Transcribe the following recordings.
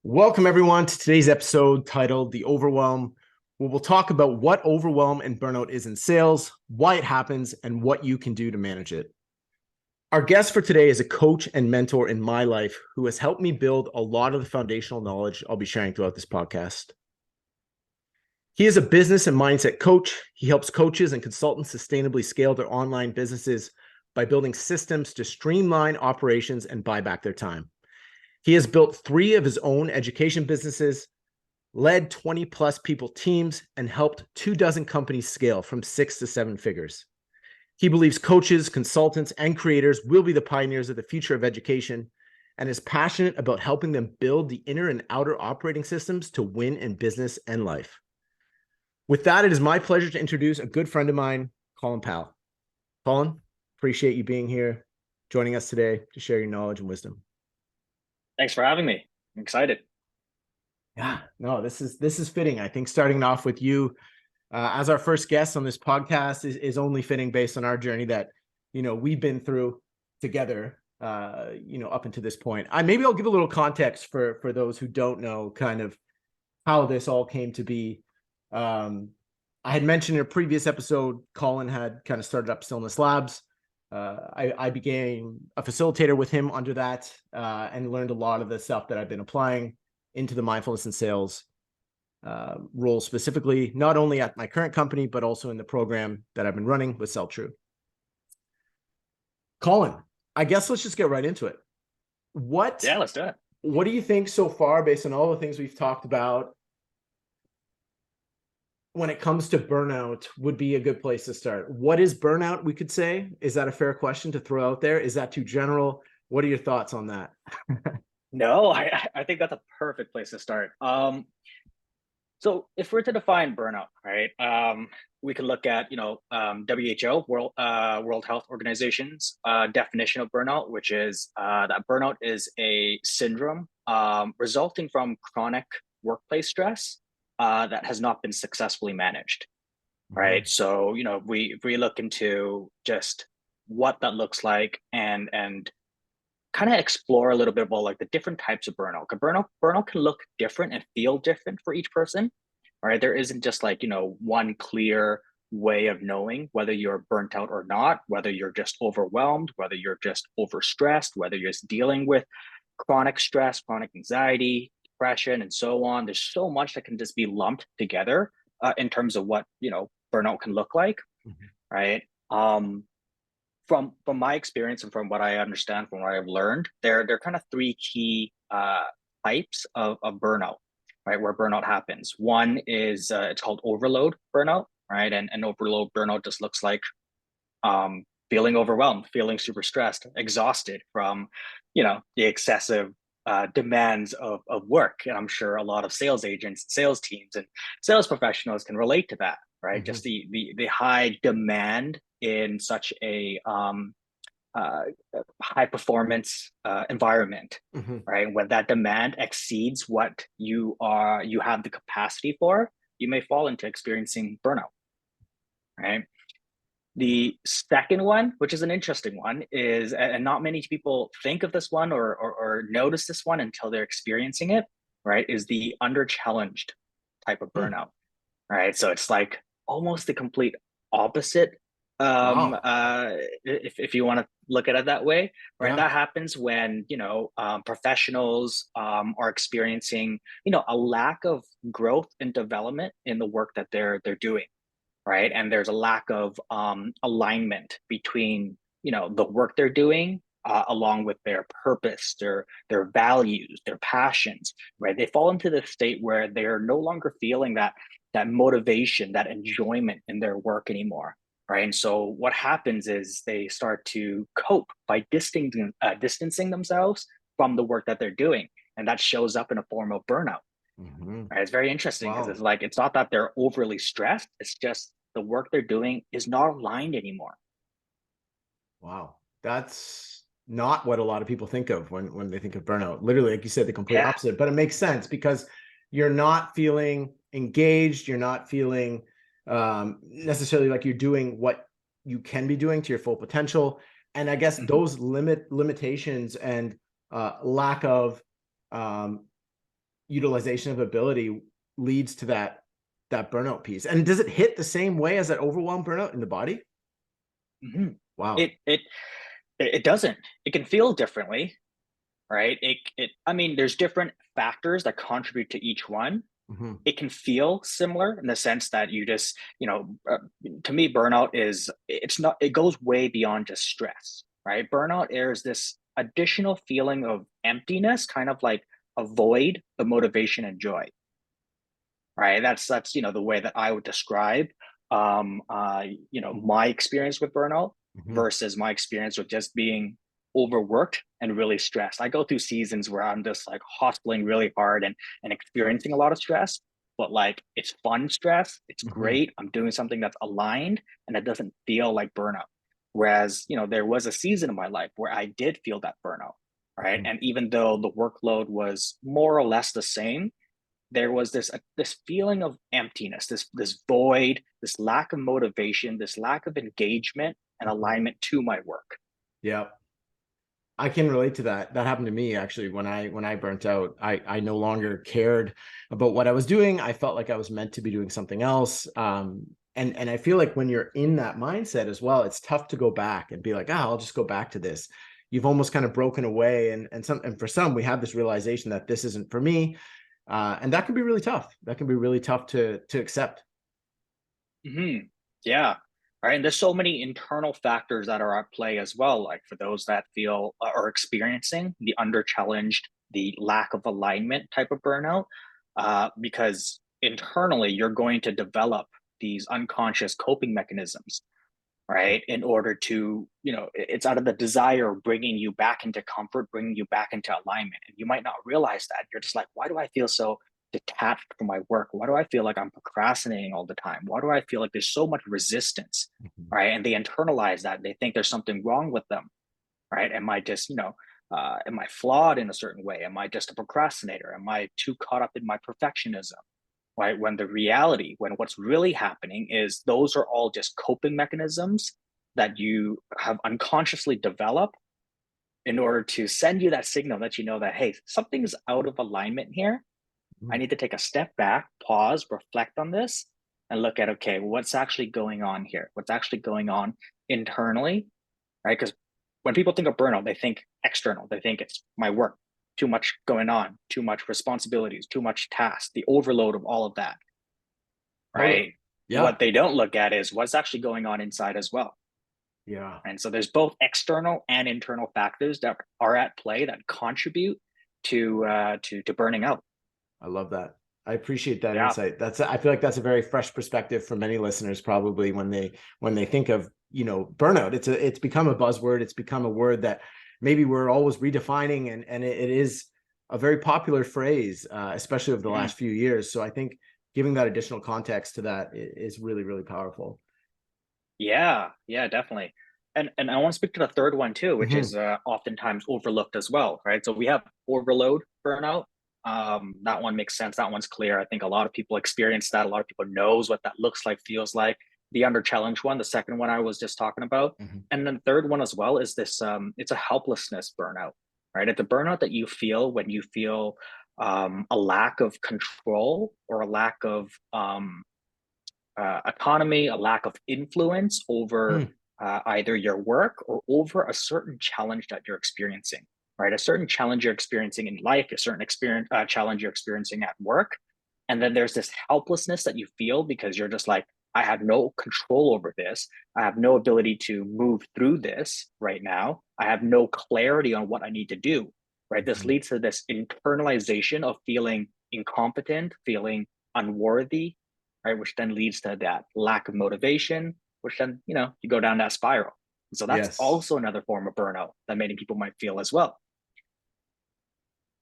Welcome, everyone, to today's episode titled The Overwhelm, where we'll talk about what overwhelm and burnout is in sales, why it happens, and what you can do to manage it. Our guest for today is a coach and mentor in my life who has helped me build a lot of the foundational knowledge I'll be sharing throughout this podcast. He is a business and mindset coach. He helps coaches and consultants sustainably scale their online businesses by building systems to streamline operations and buy back their time. He has built 3 of his own education businesses, led 20 plus people teams, and helped 24 companies scale from 6 to 7 figures. He believes coaches, consultants, and creators will be the pioneers of the future of education and is passionate about helping them build the inner and outer operating systems to win in business and life. With that, it is my pleasure to introduce a good friend of mine, Colin Pal. Colin, appreciate you being here, joining us today to share your knowledge and wisdom. Thanks for having me. I'm excited. Yeah, no, this is fitting. I think starting off with you as our first guest on this podcast is only fitting based on our journey that, we've been through together, up until this point. Maybe I'll give a little context for those who don't know kind of how this all came to be. I had mentioned in a previous episode, Colin had kind of started up Stillness Labs. I became a facilitator with him under that and learned a lot of the stuff that I've been applying into the mindfulness and sales role specifically, not only at my current company, but also in the program that I've been running with Sell True. Colin, I guess let's just get right into it. Yeah, let's do it. What do you think so far, based on all the things we've talked about, when it comes to burnout would be a good place to start? What is burnout, we could say? Is that a fair question to throw out there? Is that too general? What are your thoughts on that? No, I think that's a perfect place to start. So if we're to define burnout, right, we could look at, WHO, World Health Organization's definition of burnout, which is that burnout is a syndrome resulting from chronic workplace stress that has not been successfully managed, right? Mm-hmm. So, if we look into just what that looks like and kind of explore a little bit about like the different types of burnout. Because burnout can look different and feel different for each person, right? There isn't just like, one clear way of knowing whether you're burnt out or not, whether you're just overwhelmed, whether you're just overstressed, whether you're just dealing with chronic stress, chronic anxiety, depression, and so on. There's so much that can just be lumped together in terms of what, burnout can look like, Mm-hmm. right? From my experience and from what I understand, from what I've learned, there are kind of 3 key types of burnout, right? Where burnout happens. One is it's called overload burnout, right? And overload burnout just looks like feeling overwhelmed, feeling super stressed, exhausted from, the excessive demands of work. And I'm sure a lot of sales agents, sales teams, and sales professionals can relate to that, right? Mm-hmm. Just the high demand in such a high performance environment, Mm-hmm. right? When that demand exceeds what you have the capacity for, you may fall into experiencing burnout, right? The second one, which is an interesting one, is, and not many people think of this one or notice this one until they're experiencing it, right? Is the under challenged type of Mm. burnout, right? So it's like almost the complete opposite. Wow. If you want to look at it that way, right? And Yeah. that happens when, professionals are experiencing, a lack of growth and development in the work that they're doing, right? And there's a lack of alignment between, the work they're doing along with their purpose, their values, their passions, right? They fall into this state where they're no longer feeling that motivation, that enjoyment in their work anymore, right? And so what happens is they start to cope by distancing themselves from the work that they're doing, and that shows up in a form of burnout. Mm-hmm. Right? It's very interesting because Wow. it's like it's not that they're overly stressed; it's just the work they're doing is not aligned anymore. Wow. That's not what a lot of people think of when they think of burnout. Literally, like you said, the complete Yeah. opposite. But it makes sense because you're not feeling engaged. You're not feeling necessarily like you're doing what you can be doing to your full potential. And I guess Hmm. those limitations and lack of um, utilization of ability leads to that burnout piece. And does it hit the same way as that overwhelm burnout in the body? Mm-hmm. Wow. It doesn't. It can feel differently, right? I mean, there's different factors that contribute to each one. Mm-hmm. It can feel similar in the sense that you just, to me, burnout it's not, it goes way beyond just stress, right? Burnout is this additional feeling of emptiness, kind of like a void of motivation and joy, right? That's the way that I would describe my experience with burnout Mm-hmm. versus my experience with just being overworked and really stressed. I go through seasons where I'm just like hustling really hard and experiencing a lot of stress, but like it's fun stress, it's Mm-hmm. great. I'm doing something that's aligned and it doesn't feel like burnout. Whereas, there was a season in my life where I did feel that burnout, right? Mm-hmm. And even though the workload was more or less the same, there was this feeling of emptiness, this void, this lack of motivation, this lack of engagement and Mm-hmm. alignment to my work. Yeah. I can relate to that. That happened to me actually when I burnt out. I no longer cared about what I was doing. I felt like I was meant to be doing something else. And I feel like when you're in that mindset as well, it's tough to go back and be like, I'll just go back to this. You've almost kind of broken away, and for some, we have this realization that this isn't for me, and that can be really tough. That can be really tough to accept. Mm-hmm. Yeah. All right. And there's so many internal factors that are at play as well. Like for those that feel or experiencing the under challenged, the lack of alignment type of burnout, because internally you're going to develop these unconscious coping mechanisms, right? In order to, it's out of the desire of bringing you back into comfort, bringing you back into alignment. And you might not realize that. You're just like, why do I feel so detached from my work? Why do I feel like I'm procrastinating all the time? Why do I feel like there's so much resistance, Mhm. right? And they internalize that. They think there's something wrong with them, right? Am I just, am I flawed in a certain way? Am I just a procrastinator? Am I too caught up in my perfectionism? Right? When the reality, when what's really happening is those are all just coping mechanisms that you have unconsciously developed in order to send you that signal that that, hey, something's out of alignment here. I Mhm. need to take a step back, pause, reflect on this, and look at, okay, what's actually going on here? What's actually going on internally, right? Because when people think of burnout, they think external. They think it's my work, too much going on, too much responsibilities, too much tasks, the overload of all of that, Totally. right? Yeah. What they don't look at is what's actually going on inside as well. Yeah. And so there's both external and internal factors that are at play that contribute to burning out. I love that. I appreciate that Yeah. insight. I feel like that's a very fresh perspective for many listeners, probably when they think of, burnout. It's become a buzzword. It's become a word that maybe we're always redefining, and it is a very popular phrase, especially over the Mhm. last few years. So I think giving that additional context to that is really, really powerful. Yeah, yeah, definitely. And I want to speak to the third one too, which Mhm. is oftentimes overlooked as well, right? So we have overload burnout. That one makes sense. That one's clear. I think a lot of people experience that. A lot of people knows what that looks like, feels like. The under challenge one, the second one I was just talking about, Mhm. and then the third one as well is this. It's a helplessness burnout, right? It's a burnout that you feel when you feel a lack of control or a lack of autonomy, a lack of influence over Mm. either your work or over a certain challenge that you're experiencing, right? A certain challenge you're experiencing in life, a certain challenge you're experiencing at work. And then there's this helplessness that you feel because you're just like, I have no control over this. I have no ability to move through this right now. I have no clarity on what I need to do, right? This Mhm. leads to this internalization of feeling incompetent, feeling unworthy, right? Which then leads to that lack of motivation, which then, you go down that spiral. So that's Yes. also another form of burnout that many people might feel as well.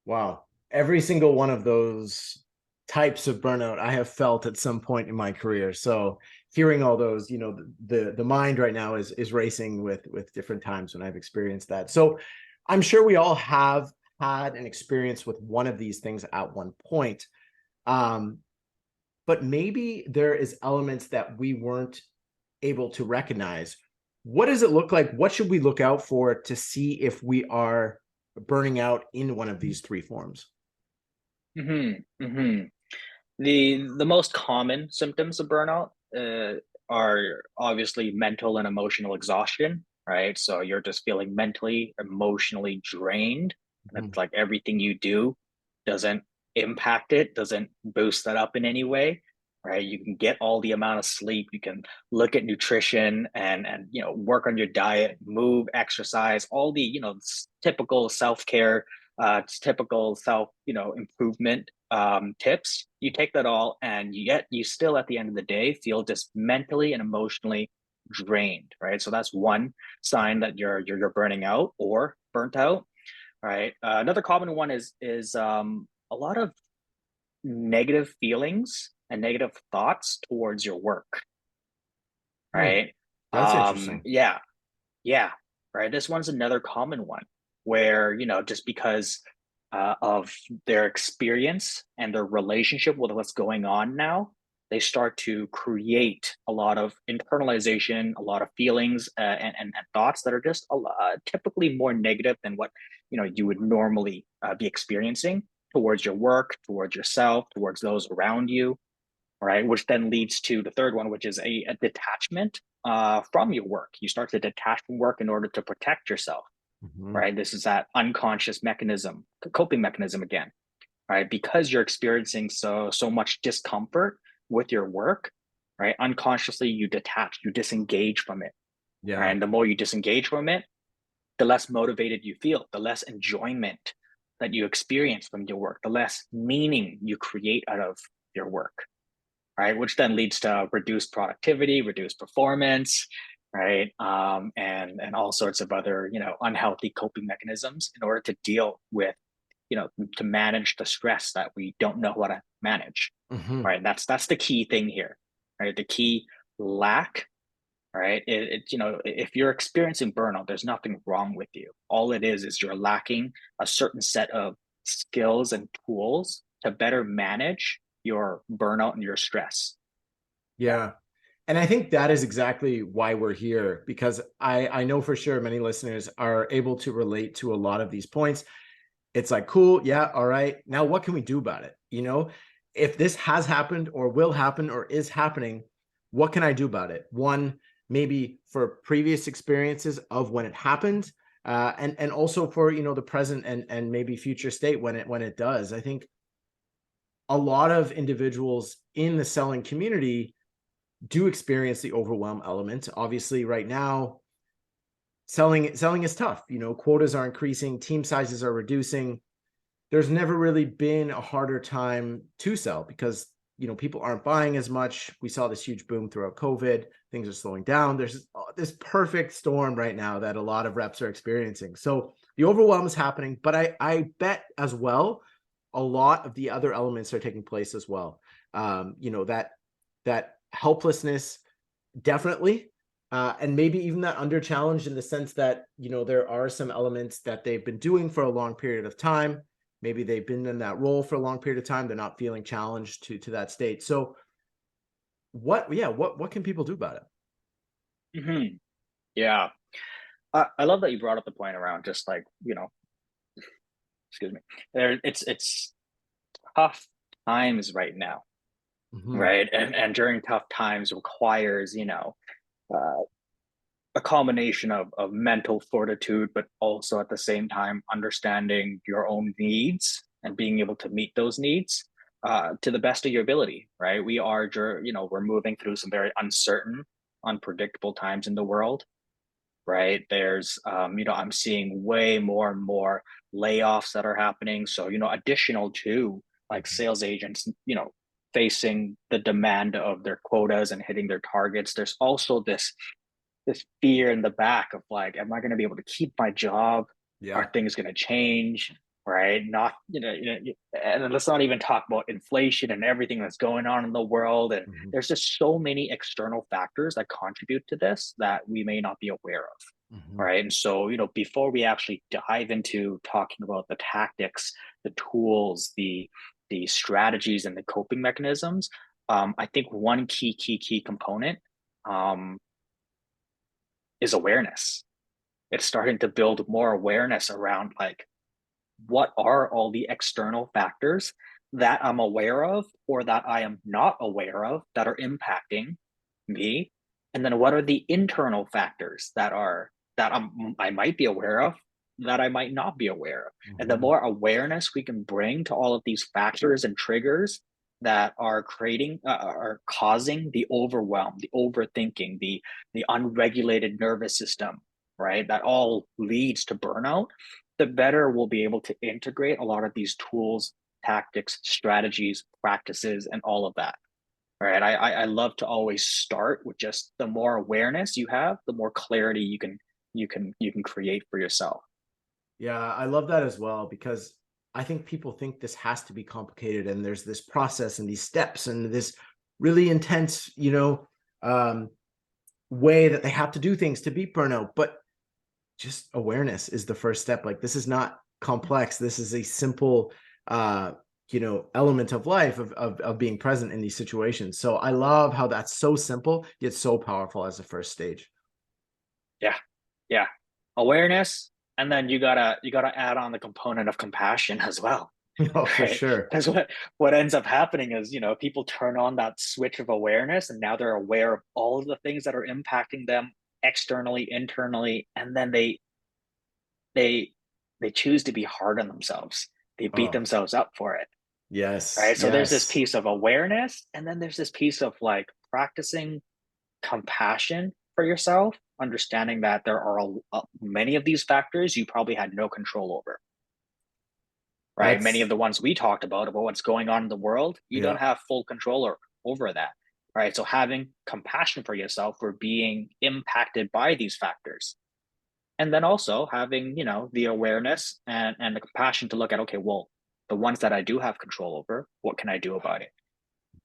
Wow. Every single one of those types of burnout I have felt at some point in my career. So hearing all those, the mind right now is racing with different times when I've experienced that. So I'm sure we all have had an experience with one of these things at one point. Um, but maybe there is elements that we weren't able to recognize. What does it look like? What should we look out for to see if we are burning out in one of these three forms? Hmm. The most common symptoms of burnout are obviously mental and emotional exhaustion, right? So you're just feeling mentally, emotionally drained, and Mhm. it's like everything you do doesn't impact it, doesn't boost that up in any way, right? You can get all the amount of sleep, you can look at nutrition and work on your diet, move, exercise, all the typical self care, typical self improvement tips. You take that all, and yet you still, at the end of the day, feel just mentally and emotionally drained, right? So that's one sign that you're burning out or burnt out, right? Another common one is a lot of negative feelings and negative thoughts towards your work, Hmm. right? That's interesting. Yeah, yeah, right. This one's another common one where, just because of their experience and their relationship with what's going on now, they start to create a lot of internalization, a lot of feelings and thoughts that are just typically more negative than what you would normally be experiencing towards your work, towards yourself, towards those around you, right? Which then leads to the third one, which is a detachment from your work. You start to detach from work in order to protect yourself, Mhm. right? This is that unconscious mechanism, coping mechanism again, right? Because you're experiencing so much discomfort with your work, right? Unconsciously, you detach, you disengage from it, right? Yeah. And the more you disengage from it, the less motivated you feel, the less enjoyment that you experience from your work, the less meaning you create out of your work, right? Which then leads to reduced productivity, reduced performance, right? And all sorts of other unhealthy coping mechanisms in order to deal with to manage the stress that we don't know how to manage, Mhm. right? That's the key thing here, right? The key lack. Right. If you're experiencing burnout, there's nothing wrong with you. All it is you're lacking a certain set of skills and tools to better manage your burnout and your stress. Yeah. Yeah. And I think that is exactly why we're here, because I know for sure many listeners are able to relate to a lot of these points. It's like, cool, yeah, all right. Now what can we do about it? If this has happened or will happen or is happening, what can I do about it? One, maybe for previous experiences of when it happened, and also for the present and maybe future state when it does. I think a lot of individuals in the selling community do experience the overwhelm element. Obviously, right now, selling is tough. Quotas are increasing, team sizes are reducing. There's never really been a harder time to sell because people aren't buying as much. We saw this huge boom throughout COVID. Things are slowing down. There's this perfect storm right now that a lot of reps are experiencing. So the overwhelm is happening, but I bet as well a lot of the other elements are taking place as well. That helplessness, definitely. And maybe even that under challenge in the sense that, there are some elements that they've been doing for a long period of time. Maybe they've been in that role for a long period of time. They're not feeling challenged to that state. So what can people do about it? Hmm. Yeah. I love that you brought up the point around just like, excuse me. It's tough times right now, Hmm. right? And during tough times requires, uh, a combination of mental fortitude, but also at the same time understanding your own needs and being able to meet those needs to the best of your ability, right? We're moving through some very uncertain, unpredictable times in the world, right? I'm seeing way more and more layoffs that are happening. So, additional to like sales agents, facing the demand of their quotas and hitting their targets, there's also this fear in the back of like, am I going to be able to keep my job? Are Yeah. things going to change? Right? Not, and let's not even talk about inflation and everything that's going on in the world. And Hmm. there's just so many external factors that contribute to this that we may not be aware of. Hmm. Right. And so, before we actually dive into talking about the tactics, the tools, the strategies and the coping mechanisms, I think one key component um, is awareness. It's starting to build more awareness around like what are all the external factors that I'm aware of or that I am not aware of that are impacting me? And then what are the internal factors I might be aware of that I might not be aware of? And the Mhm. more awareness we can bring to all of these factors and triggers that are are causing the overwhelm, the overthinking, the unregulated nervous system, right? That all leads to burnout, the better we'll be able to integrate a lot of these tools, tactics, strategies, practices, and all of that. Right. I love to always start with just the more awareness you have, the more clarity you can create for yourself. Yeah, I love that as well because I think people think this has to be complicated and there's this process and these steps and this really intense, um, way that they have to do things to beat burnout. But just awareness is the first step. Like this is not complex. This is a simple, uh, element of life of being present in these situations. So I love how that's so simple yet so powerful as a first stage. Yeah. Yeah. Awareness. And then you gotta add on the component of compassion as well. Oh, for Right. sure. Because what ends up happening is, people turn on that switch of awareness and now they're aware of all of the things that are impacting them externally, internally, and then they they choose to be hard on themselves. They beat Oh, themselves up for it. yes, Right. So there's this yes. piece of awareness, and then there's this piece of like practicing compassion for yourself, understanding that there are many of these factors you probably had no control over, right? Many of That's the ones we talked about what's going on in the world, you don't yeah. have full control over that, right? So having compassion for yourself for being impacted by these factors. And then also having, the awareness and the compassion to look at, okay, well, the ones that I do have control over, what can I do about it?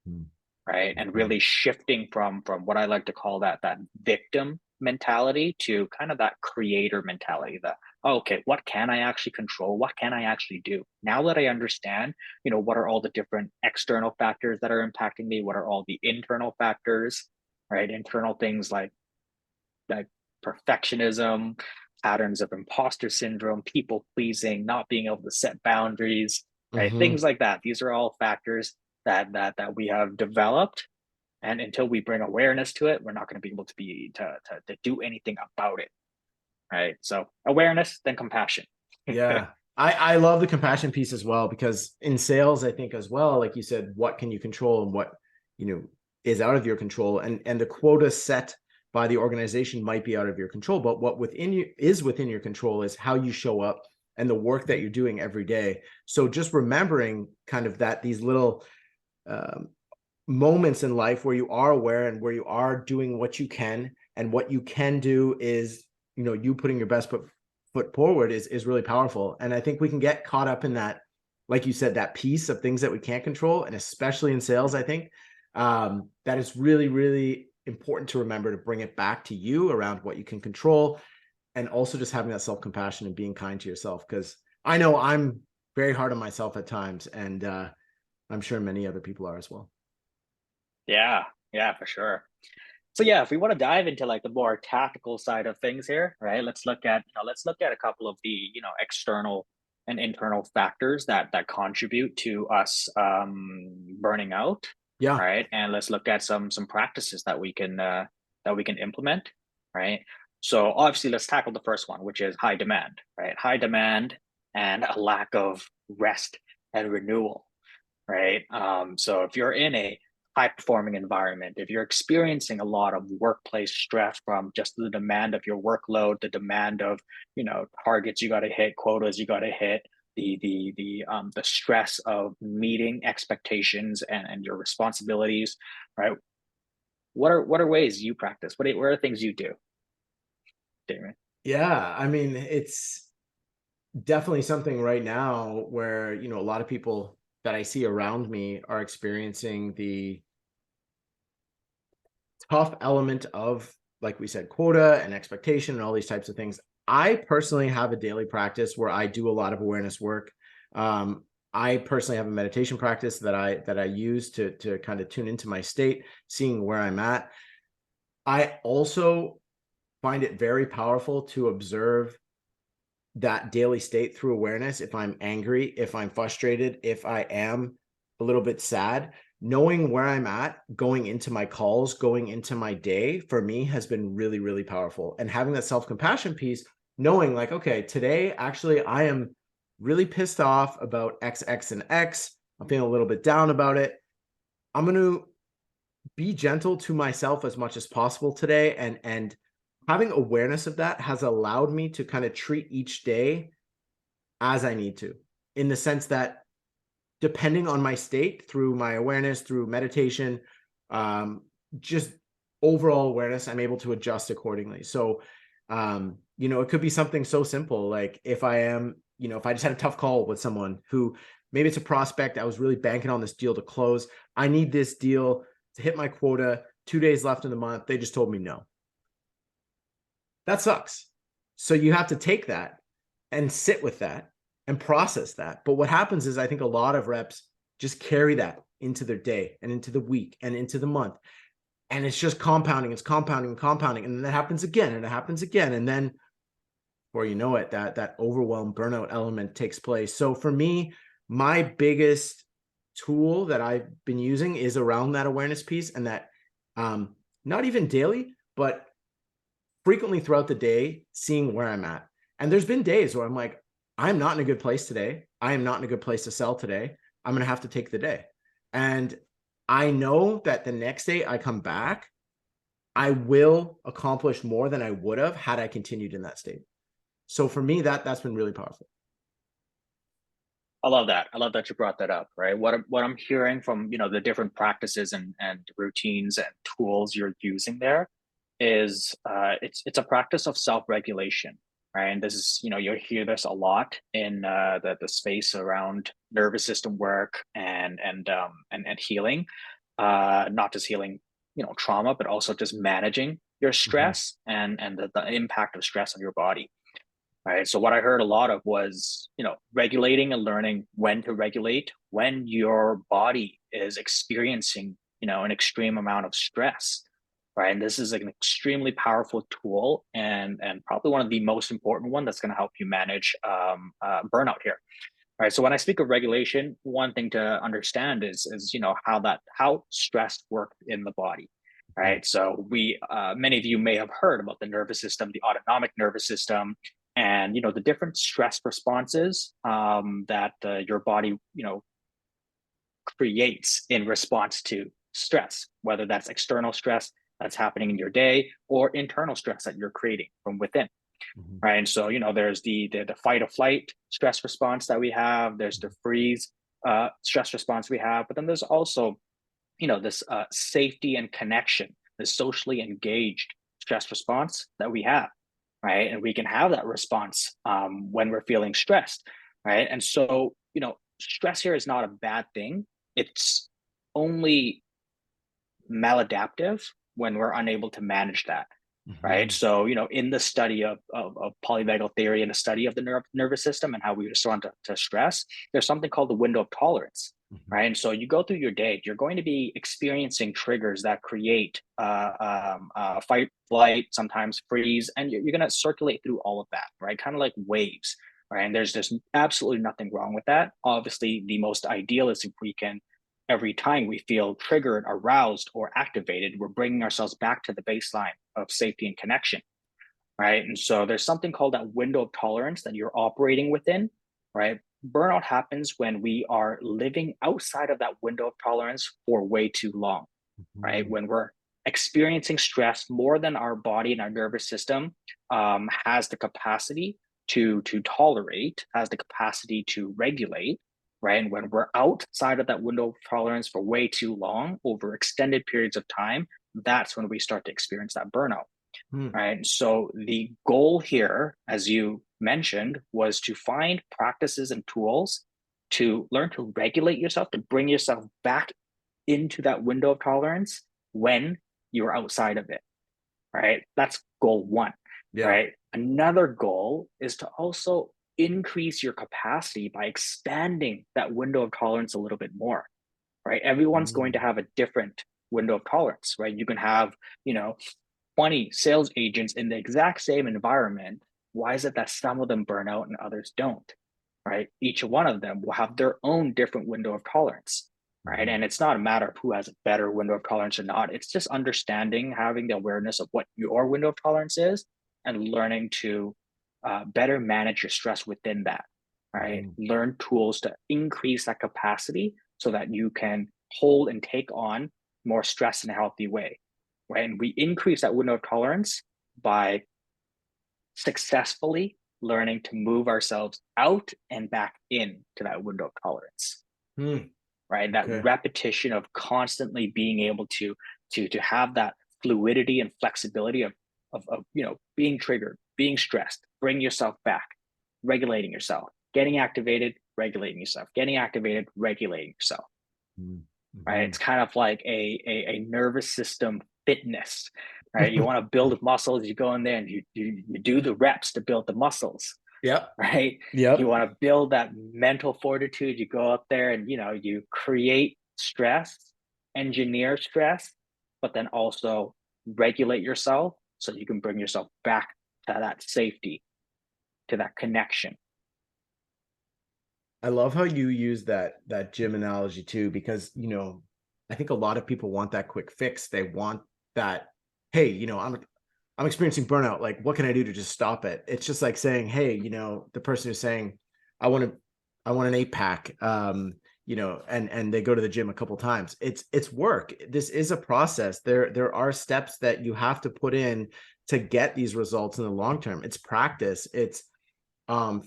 Mhm, Right, and mhm. really shifting from what I like to call that victim mentality to kind of that creator mentality, that, oh, okay, what can I actually control, what can I actually do now that I understand, what are all the different external factors that are impacting me, what are all the internal factors, right? Internal things like perfectionism, patterns of imposter syndrome, people pleasing, not being able to set boundaries, right? Things Mhm. like that. These are all factors that we have developed, and until we bring awareness to it, we're not going to be able to do anything about it, right? So awareness, then compassion. Yeah. I love the compassion piece as well because in sales, I think as well, like you said, what can you control and what, you know, is out of your control. And the quota set by the organization might be out of your control, but what within you is within your control is how you show up and the work that you're doing every day. So just remembering kind of that these little um, moments in life where you are aware and where you are doing what you can, and what you can do is, you putting your best foot forward is really powerful. And I think we can get caught up in that, like you said, that piece of things that we can't control, and especially in sales, I think that is really, really important to remember to bring it back to you around what you can control, and also just having that self-compassion and being kind to yourself, because I know I'm very hard on myself at times, and I'm sure many other people are as well. Yeah, yeah, for sure. So yeah, if we want to dive into like the more tactical side of things here, right? Let's look at a couple of the external and internal factors that contribute to us burning out, Yeah. right? And let's look at some practices that we can implement, right? So obviously, let's tackle the first one, which is high demand, right? High demand and a lack of rest and renewal, right? So if you're in a high performing environment, if you're experiencing a lot of workplace stress from just the demand of your workload, the demand of targets you got to hit, quotas you got to hit, the stress of meeting expectations and your responsibilities, right? What are ways you practice? What are things you do, Damon? Yeah, I mean, it's definitely something right now where, a lot of people that I see around me are experiencing the tough element of, like we said, quota and expectation and all these types of things. I personally have a daily practice where I do a lot of awareness work. Um, I personally have a meditation practice that I use to kind of tune into my state, seeing where I'm at. I also find it very powerful to observe that daily state through awareness. If I'm angry, if I'm frustrated, if I am a little bit sad, knowing where I'm at going into my calls, going into my day, for me has been really, really powerful. And having that self-compassion piece, knowing like, okay, today actually I am really pissed off about X, X, and X. I'm feeling a little bit down about it. I'm going to be gentle to myself as much as possible today. And having awareness of that has allowed me to kind of treat each day as I need to, in the sense that depending on my state, through my awareness, through meditation, just overall awareness, I'm able to adjust accordingly. So, it could be something so simple. Like if I am, if I just had a tough call with someone who maybe it's a prospect, I was really banking on this deal to close. I need this deal to hit my quota, 2 days left in the month. They just told me no. That sucks. So you have to take that and sit with that and process that. But what happens is I think a lot of reps just carry that into their day and into the week and into the month. And it's just compounding, it's compounding and compounding. And then that happens again and it happens again. And then before you know it, that overwhelm burnout element takes place. So for me, my biggest tool that I've been using is around that awareness piece, and that not even daily, but frequently throughout the day, seeing where I'm at. And there's been days where I'm like, I'm not in a good place today. I am not in a good place to sell today. I'm going to have to take the day. And I know that the next day I come back, I will accomplish more than I would have had I continued in that state. So for me, that's been really powerful. I love that. I love that you brought that up, right? What I'm hearing from, the different practices and routines and tools you're using there is it's a practice of self-regulation, right? And this is, you'll hear this a lot in the space around nervous system work and healing, not just healing, trauma, but also just managing your Mhm. stress and the impact of stress on your body. Right. So what I heard a lot of was, regulating and learning when to regulate when your body is experiencing, an extreme amount of stress. Right. And this is an extremely powerful tool and probably one of the most important one that's going to help you manage burnout here. Right. So when I speak of regulation, one thing to understand is how stress works in the body. Mhm. Right. So many of you may have heard about the nervous system, the autonomic nervous system, and the different stress responses that your body creates in response to stress, whether that's external stress that's happening in your day or internal stress that you're creating from within. Mhm. Right. And so, there's the fight or flight stress response that we have, there's the freeze stress response we have, but then there's also, this safety and connection, the socially engaged stress response that we have. Right. And we can have that response when we're feeling stressed. Right. And so, stress here is not a bad thing. It's only maladaptive when we're unable to manage that. Right. Mhm. So, in the study of polyvagal theory and the study of the nervous system and how we respond to stress, there's something called the window of tolerance. Mhm. Right. And so you go through your day, you're going to be experiencing triggers that create fight, flight, sometimes freeze, and you're going to circulate through all of that, right? Kind of like waves, right? And there's absolutely nothing wrong with that. Obviously, the most ideal is if we can, every time we feel triggered, aroused, or activated, we're bringing ourselves back to the baseline of safety and connection, right? And so there's something called that window of tolerance that you're operating within, right? Burnout happens when we are living outside of that window of tolerance for way too long, right? Mhm. When we're experiencing stress more than our body and our nervous system has the capacity to tolerate, has the capacity to regulate, right? And when we're outside of that window of tolerance for way too long, over extended periods of time, that's when we start to experience that burnout, Mhm. right? So the goal here, as you mentioned, was to find practices and tools to learn to regulate yourself, to bring yourself back into that window of tolerance when you're outside of it, right? That's goal one, Yeah. right? Another goal is to also increase your capacity by expanding that window of tolerance a little bit more, right? Everyone's going to Mhm. have a different window of tolerance, right? You can have, you know, 20 sales agents in the exact same environment. Why is it that some of them burn out and others don't? Right? Each one of them will have their own different window of tolerance. right? Mhm. And it's not a matter of who has a better window of tolerance or not. It's just understanding, having the awareness of what your window of tolerance is, and learning to better manage your stress within that, right? Mhm. Learn tools to increase that capacity so that you can hold and take on more stress in a healthy way, right? And we increase that window of tolerance by successfully learning to move ourselves out and back in to that window of tolerance, Hmm. right? That Okay. repetition of constantly being able to have that fluidity and flexibility of being triggered, being stressed, bring yourself back, regulating yourself, getting activated, regulating yourself, getting activated, regulating yourself, Mhm. right? It's Mhm. kind of like a nervous system fitness, right? You want to build muscles, you go in there and you do the reps to build the muscles, Yep. right? You Yep. want to build that mental fortitude, you go up there and you create stress, engineer stress, but then also regulate yourself so you can bring yourself back to that safety, to that connection. I love how you use that gym analogy too, because I think a lot of people want that quick fix. They want that, hey, I'm experiencing burnout. Like, what can I do to just stop it? It's just like saying, hey, the person who's saying, I want to, I want an 8 pack, and they go to the gym a couple times. It's work. This is a process. There are steps that you have to put in to get these results in the long term. It's practice. It's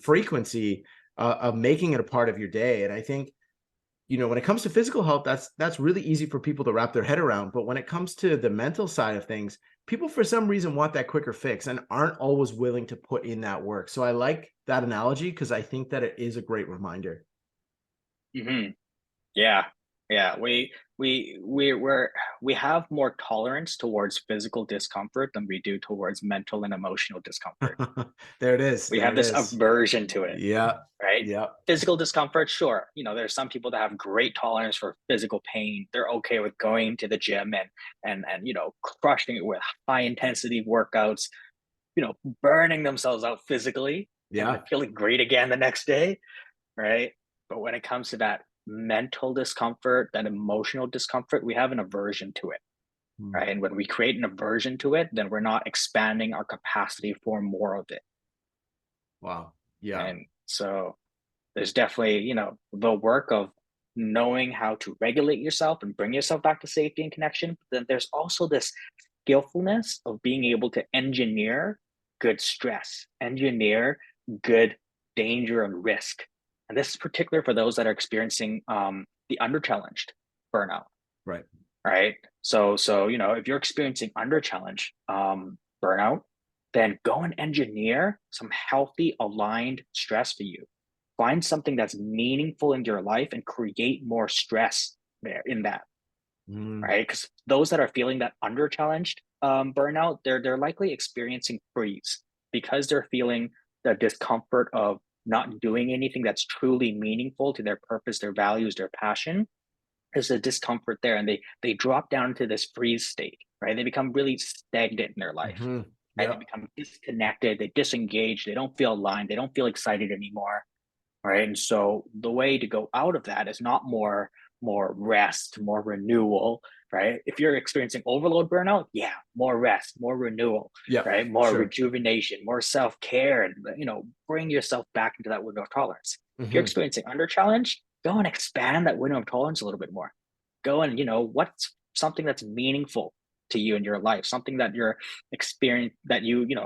frequency of making it a part of your day. And I think, when it comes to physical health, that's really easy for people to wrap their head around. But when it comes to the mental side of things, people for some reason want that quicker fix and aren't always willing to put in that work. So I like that analogy because I think that it is a great reminder. Hmm. Yeah, yeah. We have more tolerance towards physical discomfort than we do towards mental and emotional discomfort. There it is. We There have it this is. aversion to it, Yeah. right? Yeah. Physical discomfort, sure. There's some people that have great tolerance for physical pain. They're okay with going to the gym and crushing it with high intensity workouts, burning themselves out physically and then Yeah. feeling great again the next day, right? But when it comes to that mental discomfort, that emotional discomfort, we have an aversion to it, Mm. right? And when we create an aversion to it, then we're not expanding our capacity for more of it. Wow. Yeah. And so there's definitely, the work of knowing how to regulate yourself and bring yourself back to safety and connection. But then there's also this skillfulness of being able to engineer good stress, engineer good danger and risk. And this is particular for those that are experiencing the under challenged burnout, Right. right? So if you're experiencing under challenge burnout, then go and engineer some healthy, aligned stress for you. Find something that's meaningful in your life and create more stress there in that, Mm. right? Because those that are feeling that under challenged burnout, they're likely experiencing freeze because they're feeling the discomfort of not doing anything that's truly meaningful to their purpose, their values, their passion. There's a discomfort there, and they drop down into this freeze state, right? They become really stagnant in their life, Hmm. right? They Yeah. become disconnected, they disengage, they don't feel aligned, they don't feel excited anymore, right? And so the way to go out of that is not more rest, more renewal, right? If you're experiencing overload burnout, yeah, more rest, more renewal, Yeah. right? More Sure. rejuvenation, more self-care, and bring yourself back into that window of tolerance. If you're Hmm. experiencing under challenge, go and expand that window of tolerance a little bit more. Go and what's something that's meaningful to you in your life, something that you're experience that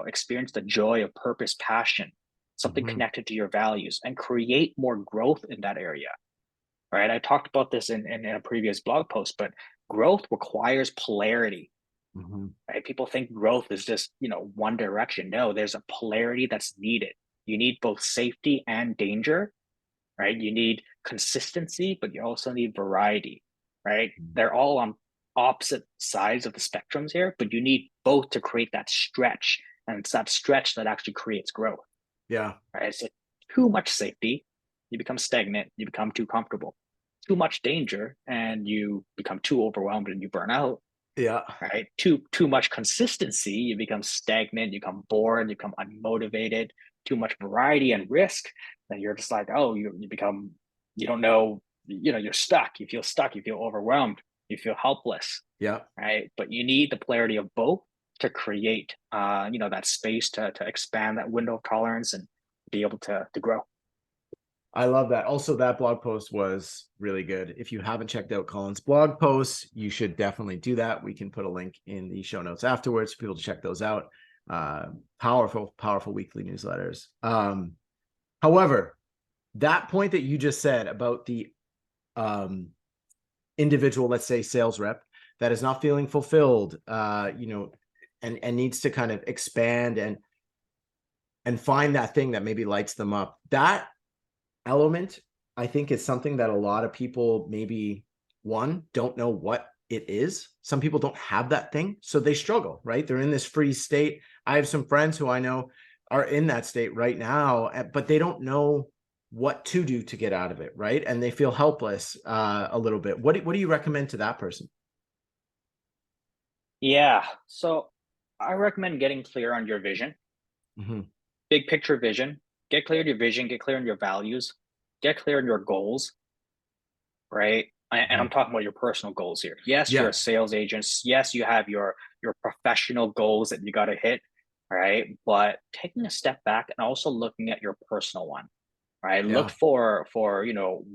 experience the joy of purpose, passion, something Hmm. connected to your values, and create more growth in that area, right? I talked about this in a previous blog post, but growth requires polarity, Hmm. right? People think growth is just, one direction. No, there's a polarity that's needed. You need both safety and danger, right? You need consistency, but you also need variety, right? They're all on opposite sides of the spectrums here, but you need both to create that stretch. And it's that stretch that actually creates growth, Yeah. right? So too much safety, you become stagnant, you become too comfortable. Too much danger, and you become too overwhelmed and you burn out, Yeah. right? Too much consistency, you become stagnant, you become bored, you become unmotivated. Too much variety and risk, then you're just like, oh, you become, you don't know you're stuck, you feel overwhelmed, you feel helpless, Yeah. right? But you need the polarity of both to create, that space to expand that window of tolerance and be able to grow. I love that. Also, that blog post was really good. If you haven't checked out Colin's blog posts, you should definitely do that. We can put a link in the show notes afterwards for people to check those out. Powerful, powerful weekly newsletters. However, that point that you just said about the individual, let's say sales rep, that is not feeling fulfilled, and needs to kind of expand and find that thing that maybe lights them up. That element, I think, is something that a lot of people maybe don't know what it is. Some people don't have that thing, so they struggle, right? They're in this freeze state. I have some friends who I know are in that state right now, but they don't know what to do to get out of it, right? And they feel helpless a little bit. What do you recommend to that person? Yeah. So I recommend getting clear on your vision, Mm-hmm. big picture vision. Get clear on your vision, get clear on your values, get clear on your goals, right? And Mm-hmm. I'm talking about your personal goals here. Yes, you're a Yeah. sales agent. Yes, you have your professional goals that you got to hit, right? But taking a step back and also looking at your personal one, right? Look Yeah. for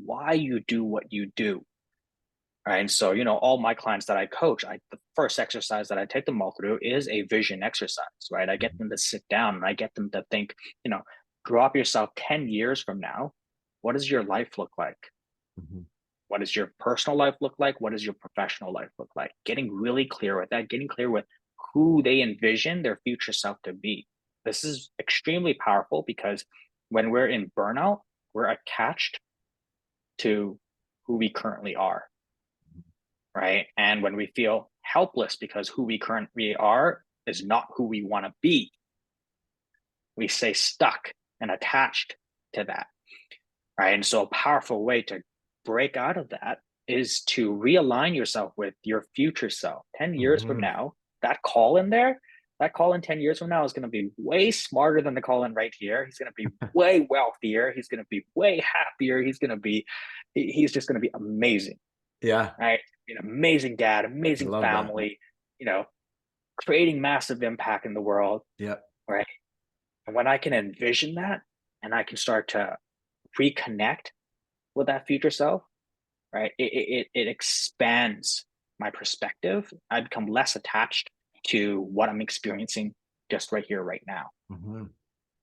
why you do what you do, right? And so all my clients that I coach, the first exercise that I take them all through is a vision exercise, right? I get Mm-hmm. them to sit down and I get them to think, drop yourself 10 years from now. What does your life look like? Mm-hmm. What does your personal life look like? What does your professional life look like? Getting really clear with that, getting clear with who they envision their future self to be. This is extremely powerful because when we're in burnout, we're attached to who we currently are, right? And when we feel helpless because who we currently are is not who we want to be, we stay stuck and attached to that, right? And so a powerful way to break out of that is to realign yourself with your future self. 10 years from Mm-hmm. now, that call in there, that call in 10 years from now is going to be way smarter than the call in right here. He's going to be way wealthier. He's going to be way happier. He's just going to be amazing, Yeah. right? Be an amazing dad, I amazing love that. family, you know, creating massive impact in the world, Yeah. right? And when I can envision that and I can start to reconnect with that future self, right? It expands my perspective. I become less attached to what I'm experiencing just right here, right now. Mm-hmm.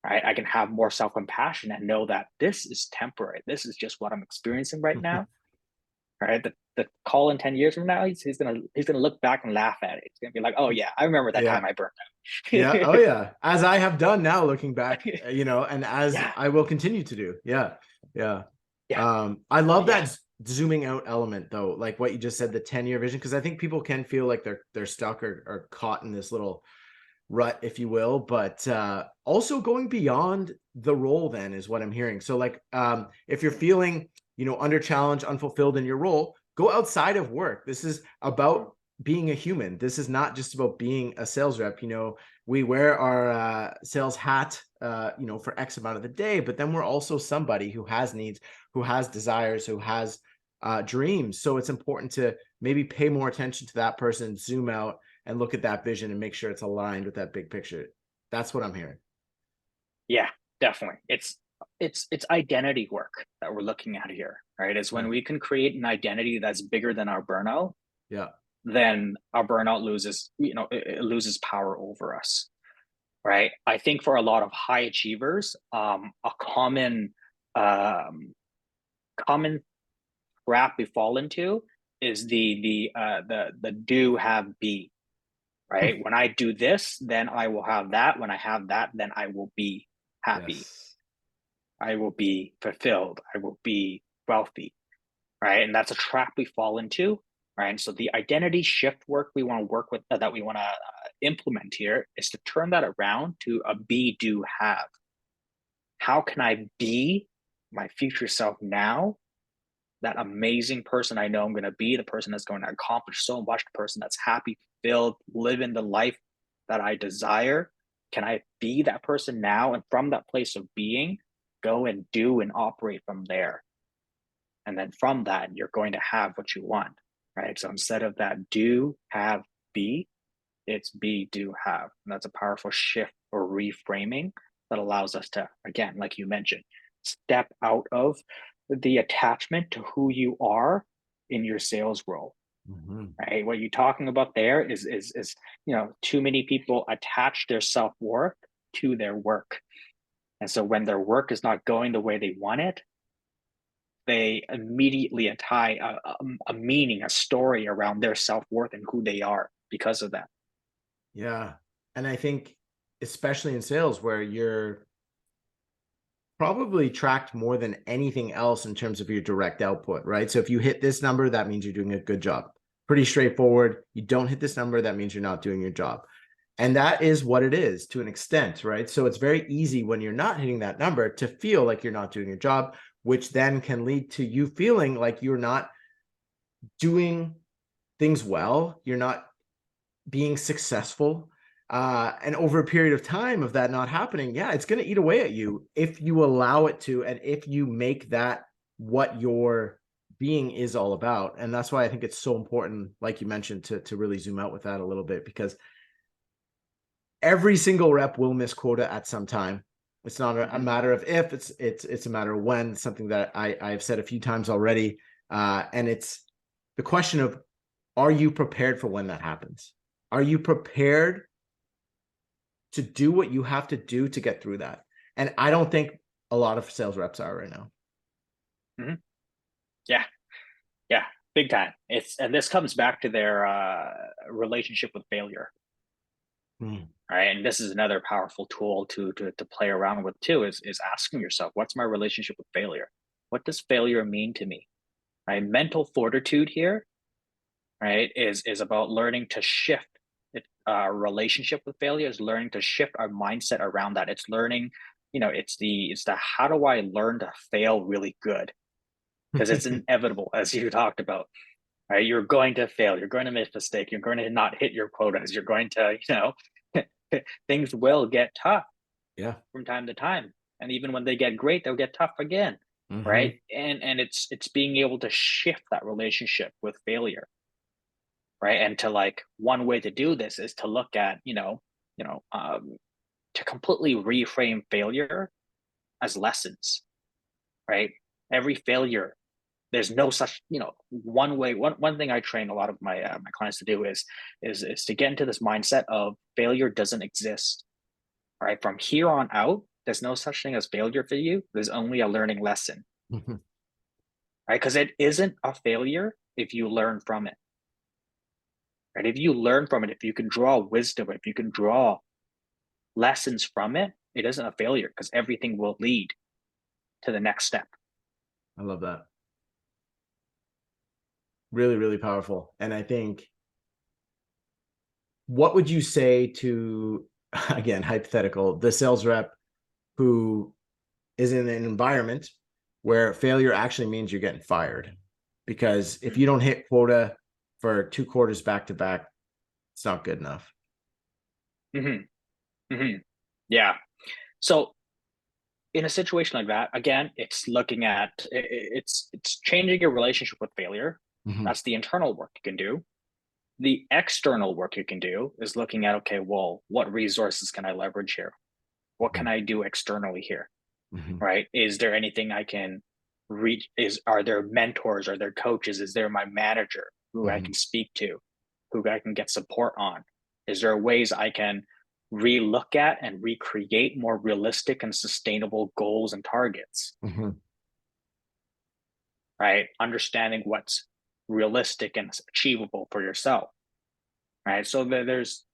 Right? I can have more self compassion and know that this is temporary. This is just what I'm experiencing right now. Right? The call in 10 years from now, he's gonna look back and laugh at it. It's gonna be like, oh yeah, I remember that Yeah. time I burned Yeah. out. Oh, yeah. As I have done now, looking back, and as Yeah, I will continue to do. Yeah. Yeah. yeah, I love yeah, that zooming out element though, like what you just said, the 10-year vision, because I think people can feel like they're stuck or caught in this little rut, if you will. But also going beyond the role then is what I'm hearing. So like if you're feeling, under challenged, unfulfilled in your role, go outside of work. This is about being a human. This is not just about being a sales rep. We wear our sales hat, for X amount of the day, but then we're also somebody who has needs, who has desires, who has dreams. So it's important to maybe pay more attention to that person, zoom out, and look at that vision and make sure it's aligned with that big picture. That's what I'm hearing. yeah, definitely. It's identity work that we're looking at here, right? Is when Yeah. we can create an identity that's bigger than our burnout, Yeah. then our burnout loses, it loses power over us, right? I think for a lot of high achievers, a um, common trap we fall into is the do have be, right? When I do this, then I will have that. When I have that, then I will be happy. Yes. I will be fulfilled. I will be wealthy, right? And that's a trap we fall into, right? And so the identity shift work we want to work with, that we want to implement here, is to turn that around to a be, do, have. How can I be my future self now? That amazing person I know I'm going to be, the person that's going to accomplish so much, the person that's happy, filled, living the life that I desire. Can I be that person now? And from that place of being, go and do and operate from there. And then from that, you're going to have what you want, right? So instead of that do, have, be, it's be, do, have. And that's a powerful shift or reframing that allows us to, again, like you mentioned, step out of the attachment to who you are in your sales role. Mhm. Right? What you're talking about there is too many people attach their self-worth to their work. And so when their work is not going the way they want it, they immediately tie a meaning, a story around their self-worth and who they are because of that. Yeah. And I think, especially in sales, where you're probably tracked more than anything else in terms of your direct output, right? So if you hit this number, that means you're doing a good job. Pretty straightforward. You don't hit this number, that means you're not doing your job. And that is what it is to an extent, right? So it's very easy when you're not hitting that number to feel like you're not doing your job, which then can lead to you feeling like you're not doing things well, you're not being successful. And over a period of time of that not happening, yeah, it's going to eat away at you if you allow it to, and if you make that what your being is all about. And that's why I think it's so important, like you mentioned, to really zoom out with that a little bit, because every single rep will miss quota at some time. It's not a matter of if, it's a matter of when. Something that I've said a few times already, and it's the question of, are you prepared for when that happens? Are you prepared to do what you have to do to get through that? And I don't think a lot of sales reps are right now. Mm-hmm. Yeah, yeah, big time. And this comes back to their relationship with failure. Right. And this is another powerful tool to play around with too, is asking yourself, what's my relationship with failure? What does failure mean to me? Right. Mental fortitude here, right, is about learning to shift it. Relationship with failure is learning to shift our mindset around that. It's learning, it's the how do I learn to fail really good? Because it's inevitable, as you talked about. Right. You're going to fail, you're going to make a mistake, you're going to not hit your quotas, you're going to, things will get tough Yeah. from time to time. And even when they get great, they'll get tough again. Mm-hmm. Right. And it's being able to shift that relationship with failure. Right. And to, like, one way to do this is to look at, to completely reframe failure as lessons. Right. Every failure, there's no such, one way. One thing I train a lot of my clients to do is to get into this mindset of failure doesn't exist. Right, from here on out, there's no such thing as failure for you. There's only a learning lesson. Mm-hmm. Right, because it isn't a failure if you learn from it. Right, if you learn from it, if you can draw wisdom, if you can draw lessons from it, it isn't a failure, because everything will lead to the next step. I love that. Really, really powerful. And I think, what would you say to, again, hypothetical, the sales rep who is in an environment where failure actually means you're getting fired? Because if you don't hit quota for 2 quarters back to back, it's not good enough. Mm-hmm. Mm-hmm. Yeah. So in a situation like that, again, it's looking at it's changing your relationship with failure. Mm-hmm. That's the internal work you can do. The external work you can do is looking at, okay, well, what resources can I leverage here? What can I do externally here? Mm-hmm. Right? Is there anything I can reach? Are there mentors? Are there coaches? Is there my manager who I Mm-hmm. can speak to, who I can get support on? Is there ways I can relook at and recreate more realistic and sustainable goals and targets? Mm-hmm. Right? Understanding what's realistic and achievable for yourself. Right? So there's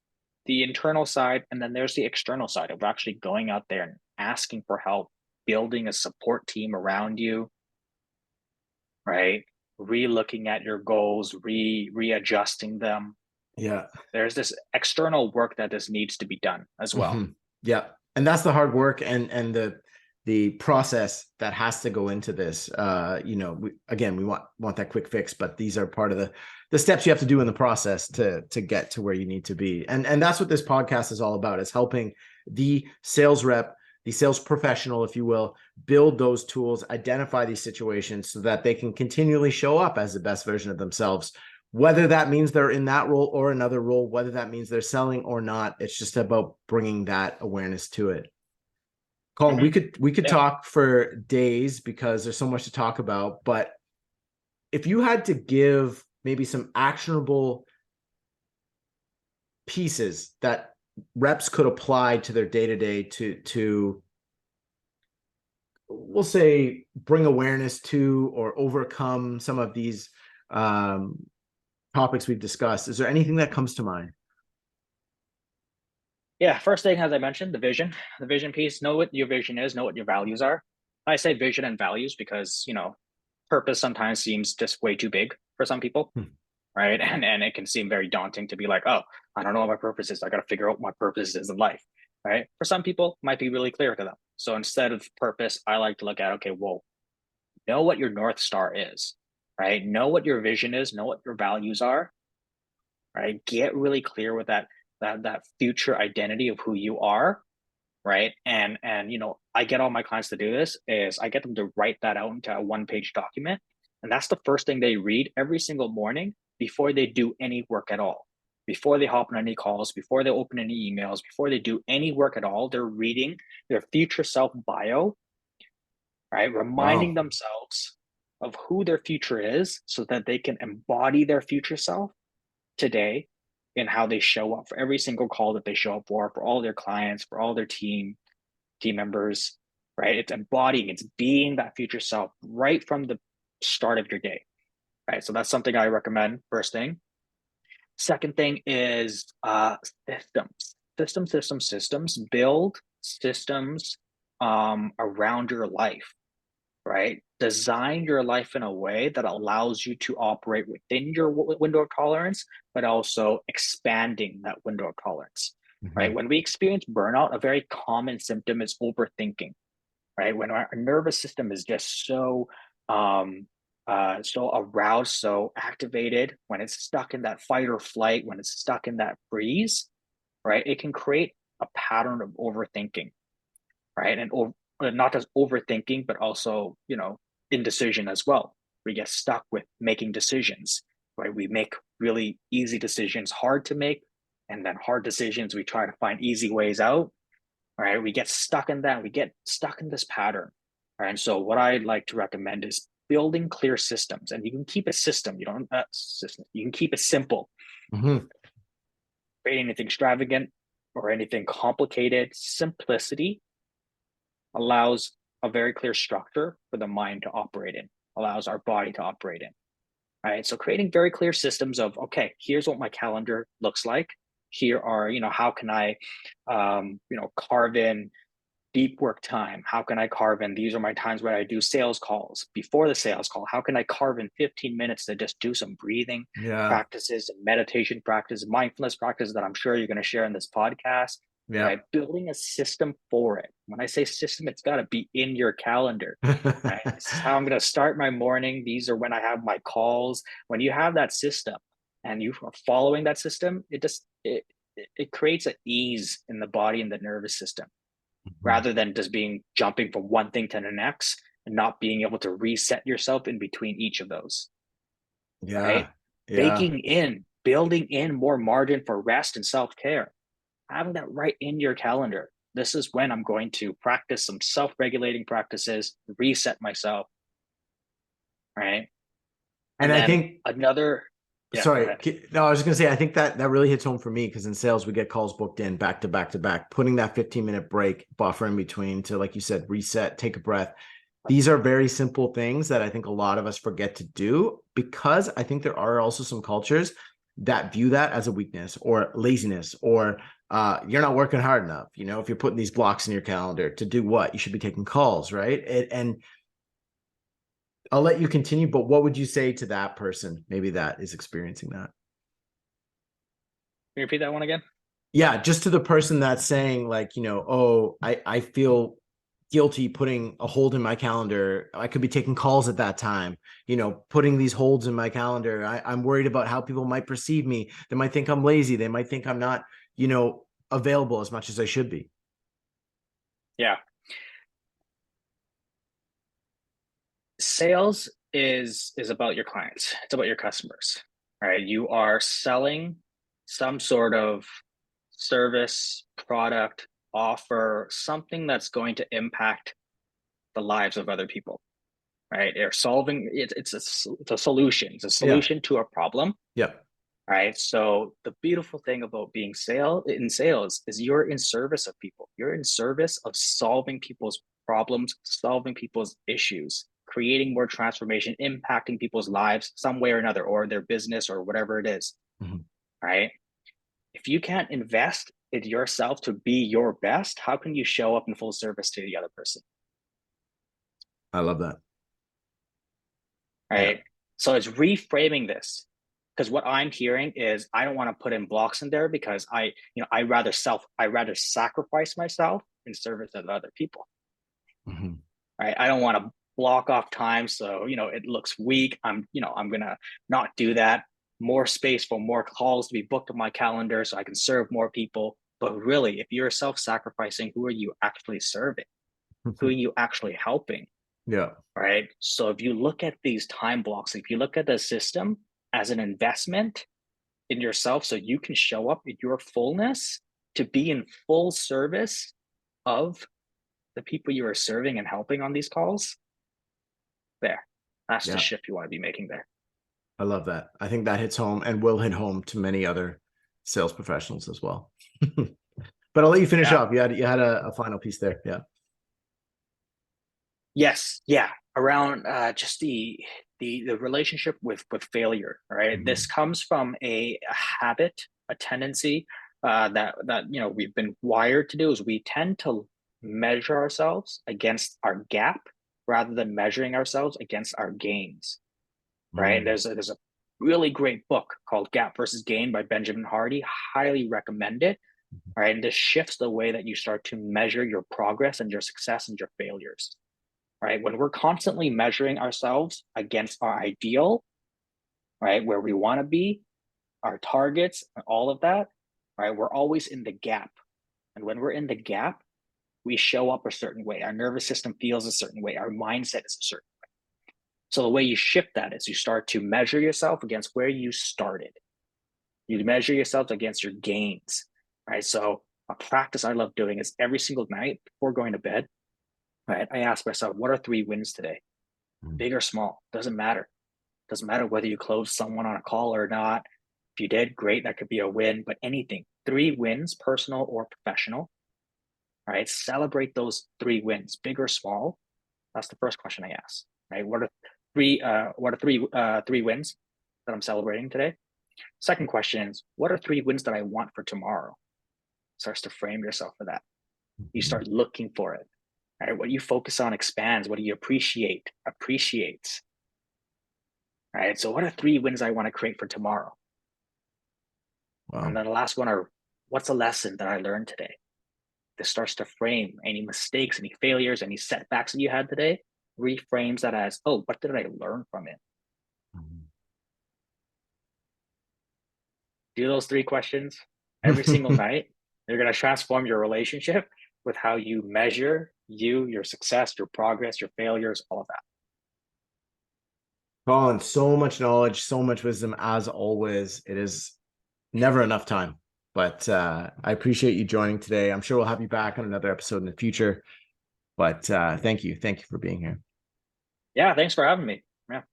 the internal side, and then there's the external side of actually going out there and asking for help, building a support team around you, right? Re-looking at your goals, readjusting them. Yeah. There's this external work that this needs to be done as well. Mm-hmm. Yeah. And that's the hard work, and the process that has to go into this. We want that quick fix, but these are part of the steps you have to do in the process to get to where you need to be. And that's what this podcast is all about, is helping the sales rep the sales professional, if you will, build those tools, identify these situations so that they can continually show up as the best version of themselves, whether that means they're in that role or another role, whether that means they're selling or not. It's just about bringing that awareness to it. Colin, Hmm. we could Yeah. talk for days because there's so much to talk about, but if you had to give maybe some actionable pieces that reps could apply to their day-to-day to we'll say bring awareness to or overcome some of these topics we've discussed, is there anything that comes to mind? Yeah. First thing, as I mentioned, the vision piece, know what your vision is, know what your values are. I say vision and values because, purpose sometimes seems just way too big for some people, right? And it can seem very daunting to be like, oh, I don't know what my purpose is. I got to figure out what my purpose is in life, right? For some people, it might be really clear to them. So instead of purpose, I like to look at, okay, well, know what your North Star is, right? Know what your vision is, know what your values are, right? Get really clear with that future identity of who you are, right? And I get all my clients to do this is I get them to write that out into a one-page document, and that's the first thing they read every single morning before they do any work at all. Before they hop on any calls, before they open any emails, before they do any work at all, they're reading their future self bio, right? Reminding Wow. themselves of who their future is so that they can embody their future self today in how they show up for every single call that they show up for all their clients, for all their team members, right? It's embodying, it's being that future self right from the start of your day, right? So that's something I recommend. First thing. Second thing is systems. Build systems around your life, right? Design your life in a way that allows you to operate within your window of tolerance, but also expanding that window of tolerance, right? Mhm. When we experience burnout, a very common symptom is overthinking, right? When our nervous system is just so aroused, so activated, when it's stuck in that fight or flight, when it's stuck in that freeze, right? It can create a pattern of overthinking, right? And not just overthinking, but also, indecision as well. We get stuck with making decisions, right? We make really easy decisions hard to make, and then hard decisions, we try to find easy ways out, right? We get stuck in that. We get stuck in this pattern, right? And so, what I'd like to recommend is building clear systems, and you can keep a system. You don't system. You can keep it simple. Mhm. Create anything extravagant or anything complicated. Simplicity allows a very clear structure for the mind to operate in, allows our body to operate in. Right. So creating very clear systems of, okay, here's what my calendar looks like. Here are, how can I, carve in deep work time? How can I carve in? These are my times where I do sales calls. Before the sales call, how can I carve in 15 minutes to just do some breathing Yeah. practices, and meditation practice, mindfulness practices that I'm sure you're going to share in this podcast, Yeah. right? Building a system for it. When I say system, it's got to be in your calendar, right? This is how I'm going to start my morning. These are when I have my calls. When you have that system and you are following that system, it creates an ease in the body and the nervous system, Mhm. rather than just being jumping from one thing to the next and not being able to reset yourself in between each of those, right? Yeah. Yeah. Building in more margin for rest and self-care, having that right in your calendar. This is when I'm going to practice some self-regulating practices, reset myself, right? And And I then think, another, yeah, go sorry, ahead. no, I was just gonna say, I think that really hits home for me because in sales we get calls booked in back to back to back. Putting that 15-minute break buffer in between to, like you said, reset, take a breath. These are very simple things that I think a lot of us forget to do because I think there are also some cultures that view that as a weakness or laziness or you're not working hard enough. If you're putting these blocks in your calendar to do what, you should be taking calls, right? And I'll let you continue, but what would you say to that person, maybe that is experiencing that? Can you repeat that one again? Yeah, just to the person that's saying like, oh, I feel guilty putting a hold in my calendar. I could be taking calls at that time, putting these holds in my calendar. I'm worried about how people might perceive me. They might think I'm lazy. They might think I'm not, available as much as I should be. Yeah. Sales is about your clients. It's about your customers, right? You are selling some sort of service, product, offer, something that's going to impact the lives of other people, right? They're solving it, it's a solution. It's a Yeah. solution to a problem, Yeah. right? So the beautiful thing about being in sales is you're in service of people. You're in service of solving people's problems, solving people's issues, creating more transformation, impacting people's lives some way or another, or their business or whatever it is, Mhm. right? If you can't invest in yourself to be your best, how can you show up in full service to the other person? I love that. Yeah. Right. So it's reframing this, because what I'm hearing is I don't want to put in blocks in there because I rather sacrifice myself in service of other people. Mhm. Right. I don't want to block off time so it looks weak. I'm gonna not do that. More space for more calls to be booked on my calendar so I can serve more people. But really, if you're self-sacrificing, who are you actually serving? Who are you actually helping? Yeah. Right? So if you look at these time blocks, if you look at the system as an investment in yourself, so you can show up in your fullness to be in full service of the people you are serving and helping on these calls, there. That's the Yeah. shift you want to be making there. I love that. I think that hits home and will hit home to many other sales professionals as well. But I'll let you finish Yeah. up. You had a final piece there. Yeah. Yes. Yeah. Around just the relationship with failure. Right. This Mhm. comes from a habit, a tendency that we've been wired to do is we tend to measure ourselves against our gap rather than measuring ourselves against our gains. Right. Mm. There's a really great book called Gap versus Gain by Benjamin Hardy. Highly recommend it. Right. And this shifts the way that you start to measure your progress and your success and your failures. Right. When we're constantly measuring ourselves against our ideal, right, where we want to be, our targets, and all of that, right, we're always in the gap. And when we're in the gap, we show up a certain way. Our nervous system feels a certain way. Our mindset is a certain way. So the way you shift that is you start to measure yourself against where you started. You measure yourself against your gains, right? So a practice I love doing is every single night before going to bed, right? I ask myself, what are 3 wins today? Mm. Big or small, doesn't matter. Doesn't matter whether you closed someone on a call or not. If you did, great, that could be a win, but anything, 3 wins, personal or professional, right? Celebrate those 3 wins, big or small. That's the first question I ask, right? What are three 3 wins that I'm celebrating today? Second question is, what are 3 wins that I want for tomorrow? Starts to frame yourself for that. You Mhm. start looking for it, right? What you focus on expands. What do you appreciate appreciates, right? So what are 3 wins I want to create for tomorrow? And Wow. then the last one are, what's a lesson that I learned today? This starts to frame any mistakes, any failures, any setbacks that you had today, reframes that as, oh, what did I learn from it? Do those 3 questions every single Mhm. night. You're going to transform your relationship with how you measure your success, your progress, your failures, all of that. Colin, so much knowledge, so much wisdom as always. It is never enough time, but I appreciate you joining today. I'm sure we'll have you back on another episode in the future, but thank you. Thank you for being here. Yeah, thanks for having me. Yeah.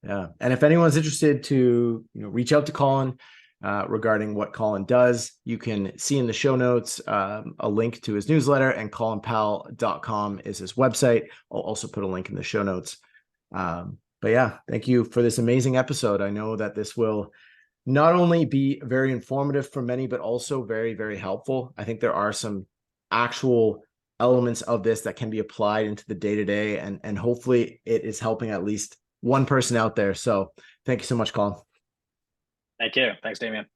Yeah. And if anyone's interested to, reach out to Colin regarding what Colin does, you can see in the show notes a link to his newsletter, and colinpal.com is his website. I'll also put a link in the show notes. But yeah, thank you for this amazing episode. I know that this will not only be very informative for many, but also very, very helpful. I think there are some actual elements of this that can be applied into the day-to-day, and hopefully it is helping at least one person out there. So thank you so much, Colin. Thank you. Thanks, Damien.